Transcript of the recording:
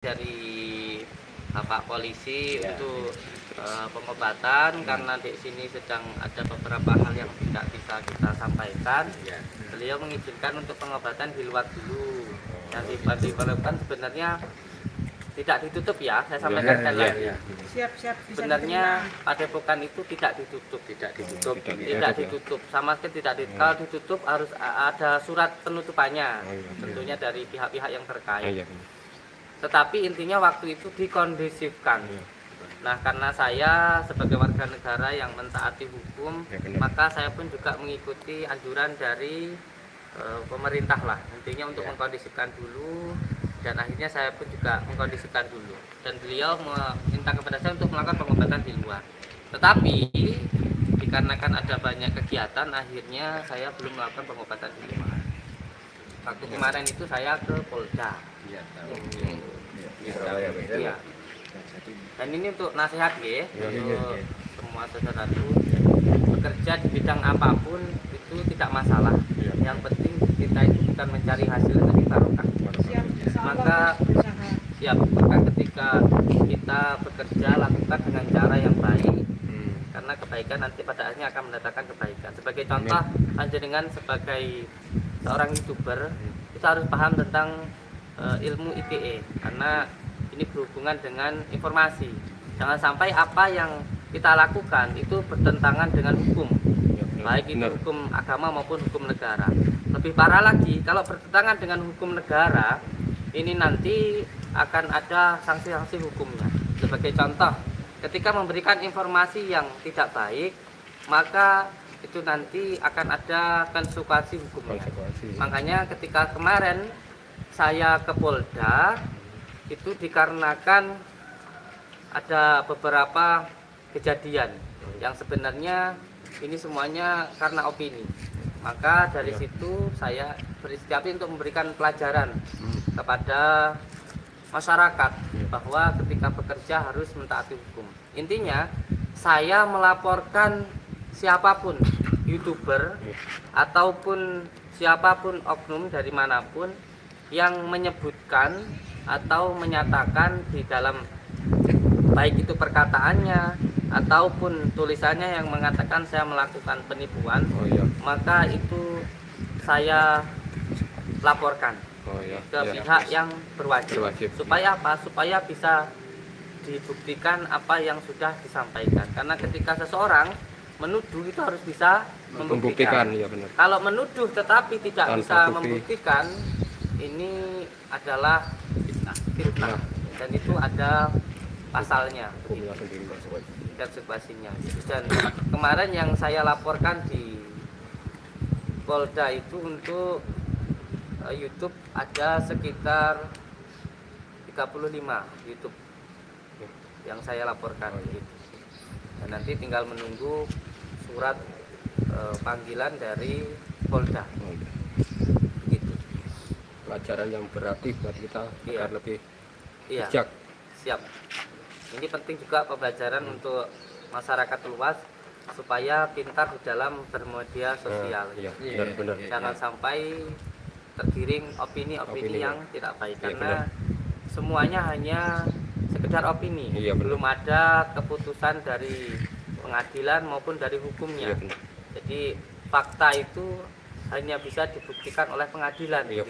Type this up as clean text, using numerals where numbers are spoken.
dari Bapak Polisi untuk pengobatan karena di sini sedang ada beberapa hal yang tidak bisa kita sampaikan. Beliau mengizinkan untuk pengobatan di luar dulu. Yang diperlukan sebenarnya tidak ditutup ya, saya sampaikan sekali lagi. Sebenarnya padepokan itu tidak ditutup, tidak ditutup, sama sekali tidak ditutup. Kalau ditutup harus ada surat penutupannya, tentunya dari pihak-pihak yang terkait. Tetapi intinya waktu itu dikondisifkan. Nah, karena saya sebagai warga negara yang mentaati hukum, maka saya pun juga mengikuti anjuran dari pemerintah lah. Intinya untuk mengkondisikan dulu, dan akhirnya saya pun juga mengkondisikan dulu. Dan beliau meminta kepada saya untuk melakukan pengobatan di luar. Tetapi dikarenakan ada banyak kegiatan, akhirnya saya belum melakukan pengobatan di luar. Waktu kemarin itu saya ke Polda. Iya. Dan ini untuk nasihat ya, untuk semua saudaraku, bekerja di bidang apapun itu tidak masalah. Yang penting kita itu bukan mencari hasil tapi barokah. Maka ketika kita bekerja lakukan dengan cara yang baik, karena kebaikan nanti pada akhirnya akan mendatangkan kebaikan. Sebagai contoh, panjenengan sebagai seorang YouTuber kita harus paham tentang ilmu ITE, karena ini berhubungan dengan informasi. Jangan sampai apa yang kita lakukan itu bertentangan dengan hukum, baik itu hukum agama maupun hukum negara. Lebih parah lagi, kalau bertentangan dengan hukum negara, ini nanti akan ada sanksi-sanksi hukumnya. Sebagai contoh, ketika memberikan informasi yang tidak baik, maka itu nanti akan ada konsekuensi hukumnya. Makanya ketika kemarin saya ke Polda, itu dikarenakan ada beberapa kejadian yang sebenarnya ini semuanya karena opini. Maka dari situ saya berinisiatif untuk memberikan pelajaran kepada masyarakat bahwa ketika bekerja harus mentaati hukum. Intinya saya melaporkan siapapun YouTuber ataupun siapapun oknum dari manapun yang menyebutkan atau menyatakan di dalam baik itu perkataannya ataupun tulisannya yang mengatakan saya melakukan penipuan, maka itu saya laporkan ke pihak yang berwajib. Supaya apa? Supaya bisa dibuktikan apa yang sudah disampaikan. Karena ketika seseorang menuduh itu harus bisa membuktikan. Kalau menuduh tetapi tidak bisa membuktikan, ini adalah fitnah, dan itu ada pasalnya, konsekuensinya. Dan kemarin yang saya laporkan di Polda itu untuk YouTube ada sekitar 35 YouTube yang saya laporkan. Dan nanti tinggal menunggu surat panggilan dari Polda. Pelajaran yang berarti buat kita agar lebih bijak. Siap. Ini penting juga pembelajaran untuk masyarakat luas supaya pintar di dalam bermedia sosial. Benar. Jangan sampai tergiring opini-opini yang tidak baik, karena semuanya hanya sekedar opini. Belum ada keputusan dari pengadilan maupun dari hukumnya. Jadi fakta itu hanya bisa dibuktikan oleh pengadilan.